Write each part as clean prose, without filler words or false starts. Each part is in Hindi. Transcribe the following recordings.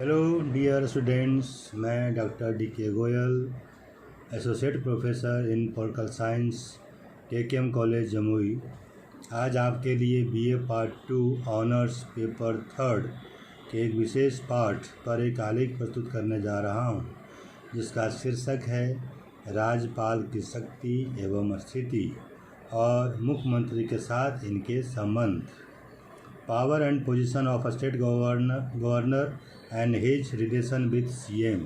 हेलो डियर स्टूडेंट्स, मैं डॉक्टर डी के Goyal, associate professor in political science, KKM college Jamui. आज आपके लिए BA पार्ट 2 ऑनर्स पेपर 3 के एक विशेष पाठ पर एक आलेख प्रस्तुत करने जा रहा हूं, जिसका शीर्षक है राज्यपाल की शक्ति एवं स्थिति और मुख्यमंत्री के साथ इनके संबंध। Power and position of state governor and his relation with CM।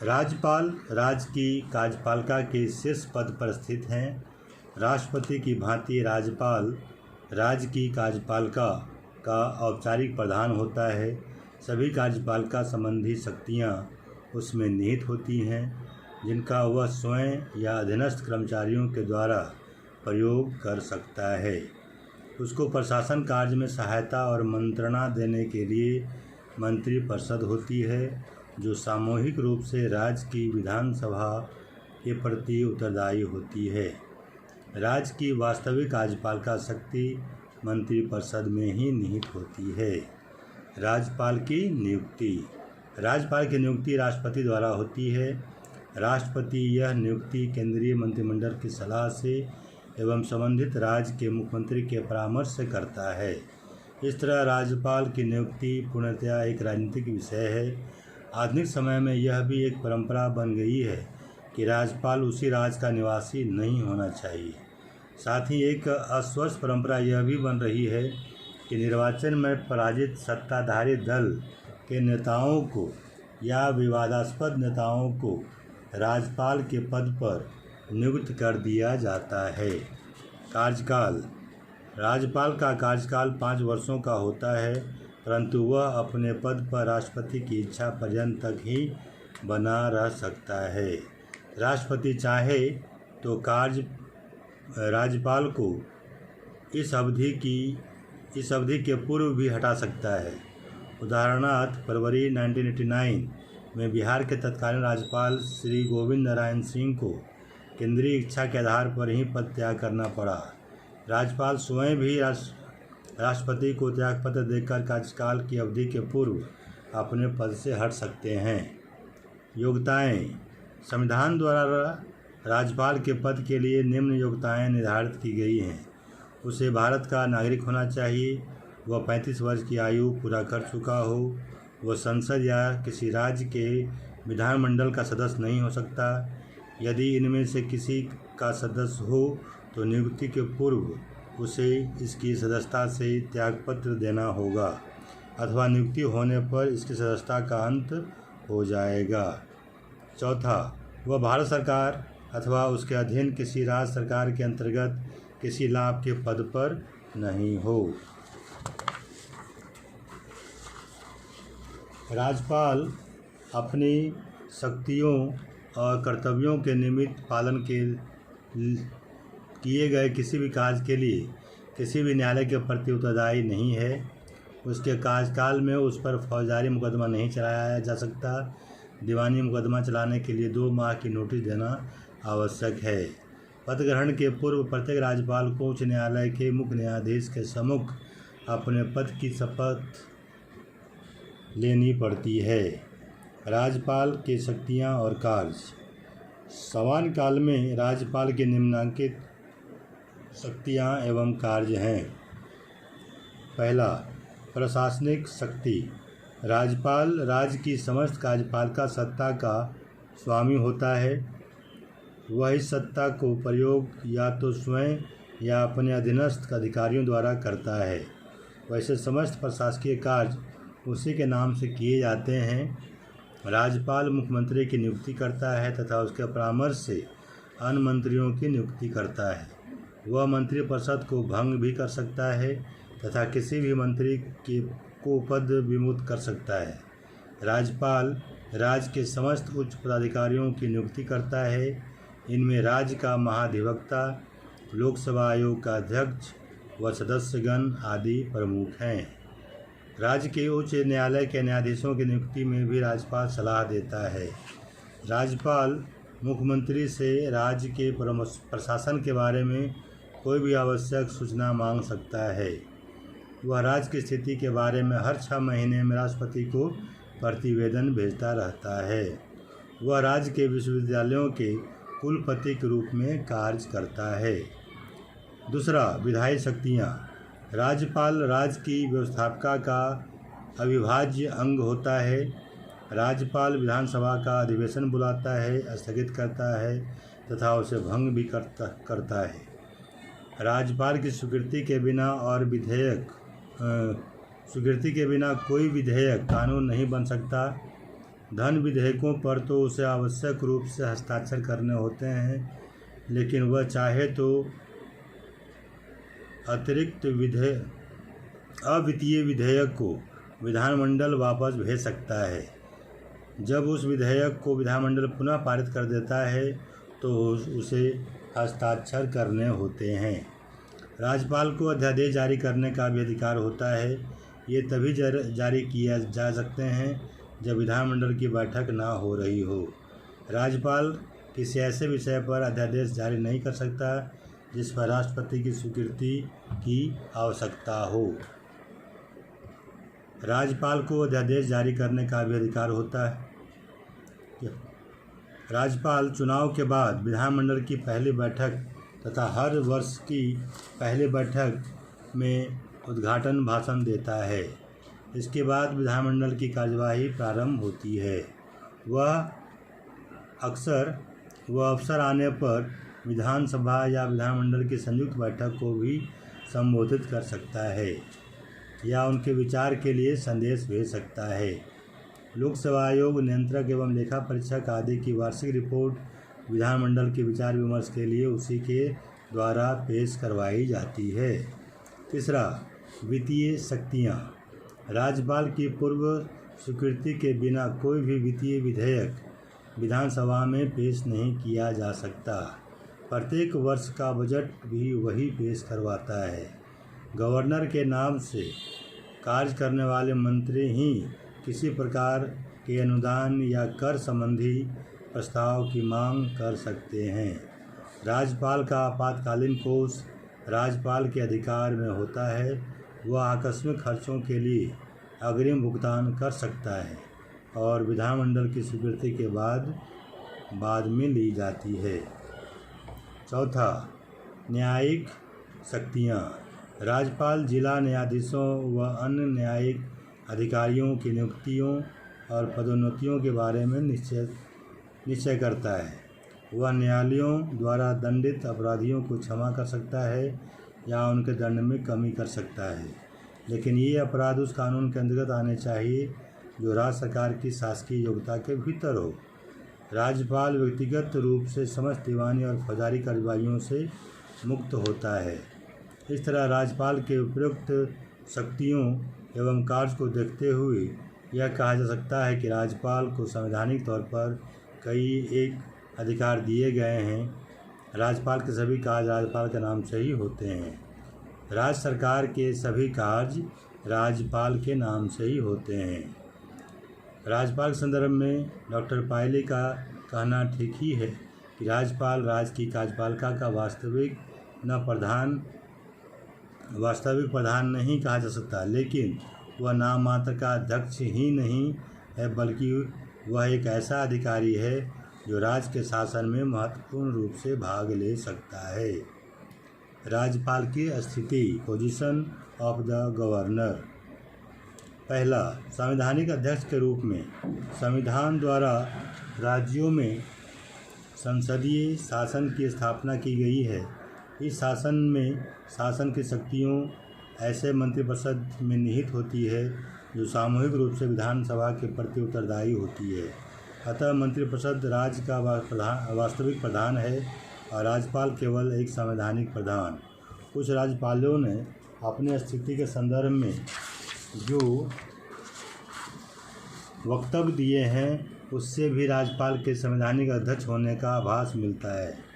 राज्यपाल राज्य की कार्यपालिका के शीर्ष पद पर स्थित हैं। राष्ट्रपति की भांति राज्यपाल राज्य की कार्यपालिका का औपचारिक प्रधान होता है। सभी कार्यपालिका संबंधी शक्तियां उसमें निहित होती हैं, जिनका वह स्वयं या अधीनस्थ कर्मचारियों के द्वारा प्रयोग कर सकता है। उसको प्रशासन कार्य में सहायता और मंत्रणा देने के लिए मंत्रिपरिषद होती है, जो सामूहिक रूप से राज्य की विधानसभा के प्रति उत्तरदायी होती है। राज्य की वास्तविक कार्यपालिका शक्ति मंत्रिपरिषद में ही निहित होती है। राज्यपाल की नियुक्ति। राज्यपाल की नियुक्ति राष्ट्रपति द्वारा होती है। राष्ट्रपति यह नियुक्ति केंद्रीय मंत्रिमंडल की सलाह से एवं संबंधित राज्य के मुख्यमंत्री के परामर्श से करता है। इस तरह राज्यपाल की नियुक्ति पूर्णतया एक राजनीतिक विषय है। आधुनिक समय में यह भी एक परंपरा बन गई है कि राज्यपाल उसी राज्य का निवासी नहीं होना चाहिए। साथ ही एक अस्वस्थ परंपरा यह भी बन रही है कि निर्वाचन में पराजित सत्ताधारी दल के नेताओं को या विवादास्पद नेताओं को राज्यपाल के पद पर नियुक्त कर दिया जाता है। कार्यकाल। राज्यपाल का कार्यकाल 5 वर्षों का होता है, परंतु वह अपने पद पर राष्ट्रपति की इच्छा पर्यंत तक ही बना रह सकता है। राष्ट्रपति चाहे तो राज्यपाल को इस अवधि के पूर्व भी हटा सकता है। उदाहरणार्थ, फरवरी 1989 में बिहार के तत्कालीन राज्यपाल श्री गोविंद नारायण सिंह को केंद्रीय इच्छा के आधार पर ही पद त्याग करना पड़ा। राज्यपाल स्वयं भी राष्ट्रपति को त्यागपत्र देकर कार्यकाल की अवधि के पूर्व अपने पद से हट सकते हैं। योग्यताएं। संविधान द्वारा राज्यपाल के पद के लिए निम्न योग्यताएं निर्धारित की गई हैं। उसे भारत का नागरिक होना चाहिए। वह 35 वर्ष की आयु पूरा कर चुका हो। वह संसद या किसी राज्य के विधानमंडल का सदस्य नहीं हो सकता। यदि इनमें से किसी का सदस्य हो तो नियुक्ति के पूर्व उसे इसकी सदस्यता से त्यागपत्र देना होगा, अथवा नियुक्ति होने पर इसकी सदस्यता का अंत हो जाएगा। चौथा, वह भारत सरकार अथवा उसके अधीन किसी राज्य सरकार के अंतर्गत किसी लाभ के पद पर नहीं हो। राज्यपाल अपनी शक्तियों और कर्तव्यों के निमित्त पालन के किए गए किसी भी कार्य के लिए किसी भी न्यायालय के प्रति उत्तरदायी नहीं है। उसके कार्यकाल में उस पर फौजदारी मुकदमा नहीं चलाया जा सकता। दीवानी मुकदमा चलाने के लिए 2 माह की नोटिस देना आवश्यक है। पद ग्रहण के पूर्व प्रत्येक राज्यपाल को उच्च न्यायालय के मुख्य न्यायाधीश के सम्मुख अपने पद की शपथ लेनी पड़ती है। राज्यपाल की शक्तियां और कार्य। सामान्य काल में राज्यपाल की निम्नलिखित शक्तियां एवं कार्य हैं। पहला, प्रशासनिक शक्ति। राज्यपाल राज्य की समस्त कार्यपालिका सत्ता का स्वामी होता है। वह इस सत्ता को प्रयोग या तो स्वयं या अपने अधीनस्थ अधिकारियों द्वारा करता है। वैसे समस्त प्रशासकीय कार्य उसी के नाम से किए जाते हैं। राज्यपाल मुख्यमंत्री की नियुक्ति करता है तथा उसके परामर्श से अन्य मंत्रियों की नियुक्ति करता है। वह मंत्रिपरिषद को भंग भी कर सकता है तथा किसी भी मंत्री को पद विमुक्त कर सकता है। राज्यपाल राज्य के समस्त उच्च पदाधिकारियों की नियुक्ति करता है। इनमें राज्य का महाधिवक्ता, लोकसभा आयोग का अध्यक्ष व सदस्यगण आदि प्रमुख हैं। राज्य के उच्च न्यायालय के न्यायाधीशों की नियुक्ति में भी राज्यपाल सलाह देता है। राज्यपाल मुख्यमंत्री से राज्य के प्रशासन के बारे में कोई भी आवश्यक सूचना मांग सकता है। वह राज्य की स्थिति के बारे में हर 6 महीने में राष्ट्रपति को प्रतिवेदन भेजता रहता है। वह राज्य के विश्वविद्यालयों के कुलपति के रूप में कार्य करता है। दूसरा, विधायी शक्तियाँ। राज्यपाल राज्य की व्यवस्थापिका का अविभाज्य अंग होता है। राज्यपाल विधानसभा का अधिवेशन बुलाता है, स्थगित करता है तथा उसे भंग भी करता है। राज्यपाल की स्वीकृति के बिना कोई विधेयक कानून नहीं बन सकता। धन विधेयकों पर तो उसे आवश्यक रूप से हस्ताक्षर करने होते हैं, लेकिन वह चाहे तो अतिरिक्त अवित्तीय विधेयक को विधानमंडल वापस भेज सकता है। जब उस विधेयक को विधानमंडल पुनः पारित कर देता है तो उसे हस्ताक्षर करने होते हैं। राज्यपाल को अध्यादेश जारी करने का भी अधिकार होता है। ये तभी जारी किया जा सकते हैं जब विधानमंडल की बैठक ना हो रही हो। राज्यपाल किसी ऐसे विषय पर अध्यादेश जारी नहीं कर सकता जिस पर राष्ट्रपति की स्वीकृति की आवश्यकता हो। राज्यपाल को अध्यादेश जारी करने का भी अधिकार होता है। राज्यपाल चुनाव के बाद विधानमंडल की पहली बैठक तथा हर वर्ष की पहली बैठक में उद्घाटन भाषण देता है। इसके बाद विधानमंडल की कार्यवाही प्रारंभ होती है। वह अवसर आने पर विधानसभा या विधानमंडल की संयुक्त बैठक को भी संबोधित कर सकता है या उनके विचार के लिए संदेश भेज सकता है। लोक सेवा आयोग, नियंत्रक एवं लेखा परीक्षक आदि की वार्षिक रिपोर्ट विधानमंडल के विचार विमर्श के लिए उसी के द्वारा पेश करवाई जाती है। तीसरा, वित्तीय शक्तियाँ। राज्यपाल की पूर्व स्वीकृति के बिना कोई भी वित्तीय विधेयक विधानसभा में पेश नहीं किया जा सकता। प्रत्येक वर्ष का बजट भी वही पेश करवाता है। गवर्नर के नाम से कार्य करने वाले मंत्री ही किसी प्रकार के अनुदान या कर संबंधी प्रस्ताव की मांग कर सकते हैं। राज्यपाल का आपातकालीन कोष राज्यपाल के अधिकार में होता है। वह आकस्मिक खर्चों के लिए अग्रिम भुगतान कर सकता है और विधानमंडल की स्वीकृति के बाद में ली जाती है। चौथा, न्यायिक शक्तियाँ। राज्यपाल जिला न्यायाधीशों व अन्य न्यायिक अधिकारियों की नियुक्तियों और पदोन्नतियों के बारे में निश्चय करता है। वह न्यायालयों द्वारा दंडित अपराधियों को क्षमा कर सकता है या उनके दंड में कमी कर सकता है, लेकिन ये अपराध उस कानून के अंतर्गत आने चाहिए जो राज्य सरकार की शासकीय योग्यता के भीतर हो। राज्यपाल व्यक्तिगत रूप से समस्त दीवानी और फौजदारी कार्यवाहियों से मुक्त होता है। इस तरह राज्यपाल के उपयुक्त शक्तियों एवं कार्य को देखते हुए यह कहा जा सकता है कि राज्यपाल को संवैधानिक तौर पर एक अधिकार दिए गए हैं। राज्यपाल के सभी कार्य राज्यपाल के नाम से ही होते हैं। राज्य सरकार के सभी कार्य राज्यपाल के नाम से ही होते हैं। राज्यपाल के संदर्भ में डॉक्टर पायले का कहना ठीक ही है कि राज्यपाल राज्य की कार्यपालिका का वास्तविक प्रधान नहीं कहा जा सकता, लेकिन वह नाम मात्र का अध्यक्ष ही नहीं है, बल्कि वह एक ऐसा अधिकारी है जो राज्य के शासन में महत्वपूर्ण रूप से भाग ले सकता है। राज्यपाल की स्थिति, पोजीशन ऑफ द गवर्नर। पहला, संवैधानिक अध्यक्ष के रूप में संविधान द्वारा राज्यों में संसदीय शासन की स्थापना की गई है। इस शासन में शासन की शक्तियों ऐसे मंत्रिपरिषद में निहित होती है जो सामूहिक रूप से विधानसभा के प्रति उत्तरदायी होती है। अतः मंत्रिपरिषद राज्य का वास्तविक प्रधान है और राज्यपाल केवल एक संवैधानिक प्रधान। कुछ राज्यपालों ने अपनी स्थिति के संदर्भ में जो वक्तव्य दिए हैं उससे भी राज्यपाल के संवैधानिक अध्यक्ष होने का आभास मिलता है।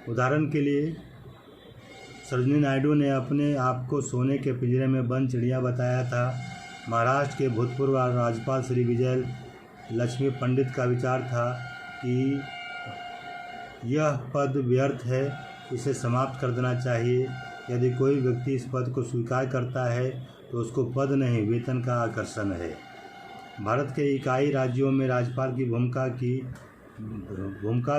उदाहरण के लिए सरोजिनी नायडू ने अपने आप को सोने के पिंजरे में बंद चिड़िया बताया था। महाराष्ट्र के भूतपूर्व राज्यपाल श्री विजय लक्ष्मी पंडित का विचार था कि यह पद व्यर्थ है, इसे समाप्त कर देना चाहिए। यदि कोई व्यक्ति इस पद को स्वीकार करता है तो उसको पद नहीं वेतन का आकर्षण है। भारत के इकाई राज्यों में राज्यपाल की भूमिका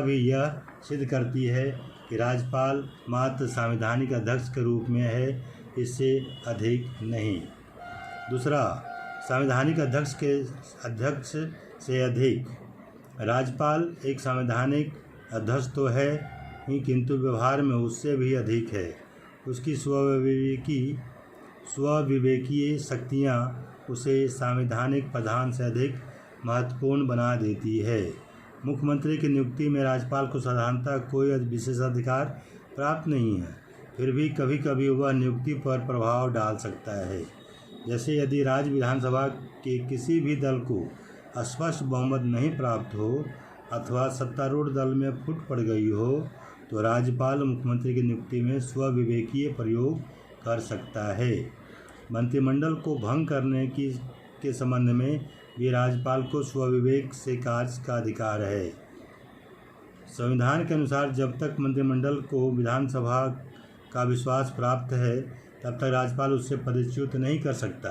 भी यह सिद्ध करती है कि राज्यपाल मात्र संवैधानिक अध्यक्ष के रूप में है, इससे अधिक नहीं। दूसरा, संवैधानिक अध्यक्ष से अधिक। राज्यपाल एक संवैधानिक अध्यक्ष तो है ही, किंतु व्यवहार में उससे भी अधिक है। उसकी स्वविवेकीय शक्तियाँ उसे संवैधानिक प्रधान से अधिक महत्वपूर्ण बना देती है। मुख्यमंत्री की नियुक्ति में राज्यपाल को साधारणतः कोई विशेषाधिकार प्राप्त नहीं है, फिर भी कभी कभी वह नियुक्ति पर प्रभाव डाल सकता है। जैसे यदि राज्य विधानसभा के किसी भी दल को स्पष्ट बहुमत नहीं प्राप्त हो अथवा सत्तारूढ़ दल में फूट पड़ गई हो, तो राज्यपाल मुख्यमंत्री की नियुक्ति में स्वविवेकीय प्रयोग कर सकता है। मंत्रिमंडल को भंग करने के संबंध में भी राज्यपाल को स्वविवेक से कार्य का अधिकार है। संविधान के अनुसार जब तक मंत्रिमंडल को विधानसभा का विश्वास प्राप्त है तब तक राज्यपाल उससे पदच्युत नहीं कर सकता,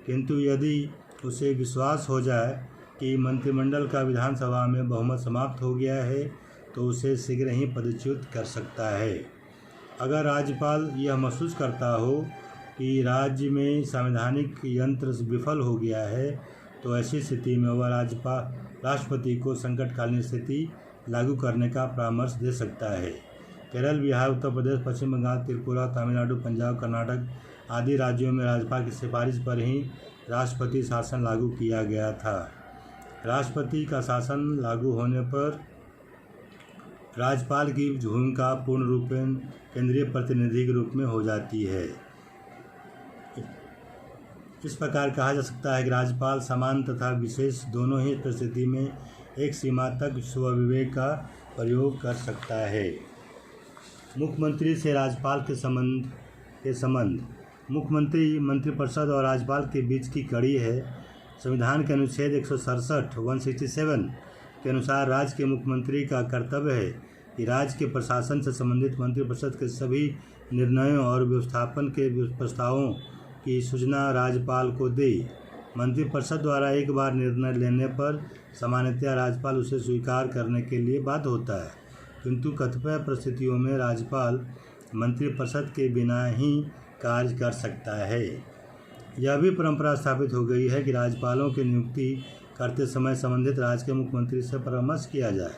किंतु यदि उसे विश्वास हो जाए कि मंत्रिमंडल का विधानसभा में बहुमत समाप्त हो गया है तो उसे शीघ्र ही पदच्युत कर सकता है। अगर राज्यपाल यह महसूस करता हो कि राज्य में संवैधानिक यंत्र विफल हो गया है तो ऐसी स्थिति में वह राष्ट्रपति को संकटकालीन स्थिति लागू करने का परामर्श दे सकता है। केरल, बिहार, उत्तर प्रदेश, पश्चिम बंगाल, त्रिपुरा, तमिलनाडु, पंजाब, कर्नाटक आदि राज्यों में राज्यपाल की सिफारिश पर ही राष्ट्रपति शासन लागू किया गया था। राष्ट्रपति का शासन लागू होने पर राज्यपाल की भूमिका पूर्ण रूप में केंद्रीय प्रतिनिधि के रूप में हो जाती है। इस प्रकार कहा जा सकता है कि राज्यपाल सामान्य तथा विशेष दोनों ही परिस्थिति में एक सीमा तक स्वविवेक का प्रयोग कर सकता है। मुख्यमंत्री से राज्यपाल के संबंध मुख्यमंत्री मंत्रिपरिषद और राज्यपाल के बीच की कड़ी है। संविधान के अनुच्छेद 167 के अनुसार राज्य के मुख्यमंत्री का कर्तव्य है कि राज्य के प्रशासन से संबंधित मंत्रिपरिषद के सभी निर्णयों और व्यवस्थापन के प्रस्तावों की सूचना राज्यपाल को दे। मंत्रिपरिषद द्वारा एक बार निर्णय लेने पर सामान्यतः राज्यपाल उसे स्वीकार करने के लिए बाध्य होता है, किंतु कतिपय परिस्थितियों में राज्यपाल मंत्रिपरिषद के बिना ही कार्य कर सकता है। यह भी परंपरा स्थापित हो गई है कि राज्यपालों की नियुक्ति करते समय संबंधित राज्य के मुख्यमंत्री से परामर्श किया जाए।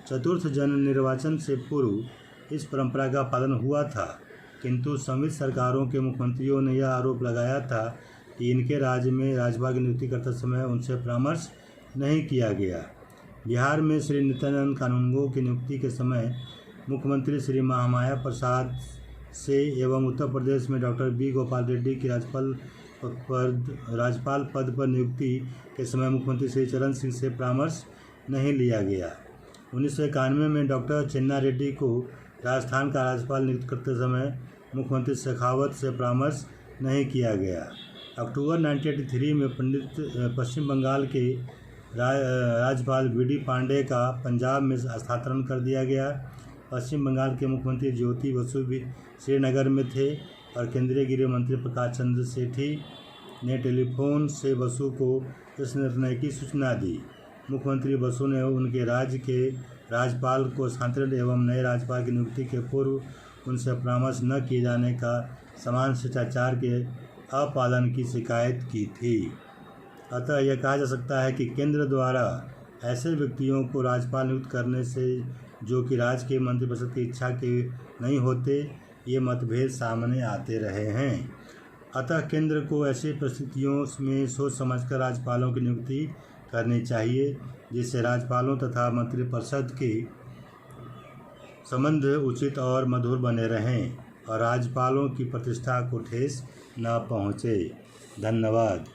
चतुर्थ जन निर्वाचन से पूर्व इस परंपरा का पालन हुआ था, किंतु संविध सरकारों के मुख्यमंत्रियों ने यह आरोप लगाया था कि इनके राज्य में राज्यपाल की नियुक्ति करते समय उनसे परामर्श नहीं किया गया। बिहार में श्री नित्यानंद कानूनगो की नियुक्ति के समय मुख्यमंत्री श्री महामाया प्रसाद से एवं उत्तर प्रदेश में डॉक्टर बी गोपाल रेड्डी की राज्यपाल पद पर नियुक्ति के समय मुख्यमंत्री श्री चरण सिंह से परामर्श नहीं लिया गया। 1991 में डॉक्टर चिन्ना रेड्डी को राजस्थान का राज्यपाल नियुक्त करते समय मुख्यमंत्री शेखावत से परामर्श नहीं किया गया। अक्टूबर 1983 में पश्चिम बंगाल के राज्यपाल वी.डी. पांडे का पंजाब में स्थानांतरण कर दिया गया। पश्चिम बंगाल के मुख्यमंत्री ज्योति बसु भी श्रीनगर में थे और केंद्रीय गृह मंत्री प्रकाश चंद्र सेठी ने टेलीफोन से बसु को इस निर्णय की सूचना दी। मुख्यमंत्री बसु ने उनके राज्य के राज्यपाल को स्थानांतरण एवं नए राज्यपाल की नियुक्ति के पूर्व उनसे परामर्श न किए जाने का समान शिष्टाचार के अपालन की शिकायत की थी। अतः यह कहा जा सकता है कि केंद्र द्वारा ऐसे व्यक्तियों को राज्यपाल नियुक्त करने से जो कि राज्य के मंत्रिपरिषद की इच्छा के नहीं होते, ये मतभेद सामने आते रहे हैं। अतः केंद्र को ऐसी परिस्थितियों में सोच समझकर राज्यपालों की नियुक्ति करनी चाहिए, जिससे राज्यपालों तथा मंत्रिपरिषद के संबंध उचित और मधुर बने रहें और राज्यपालों की प्रतिष्ठा को ठेस न पहुँचे। धन्यवाद।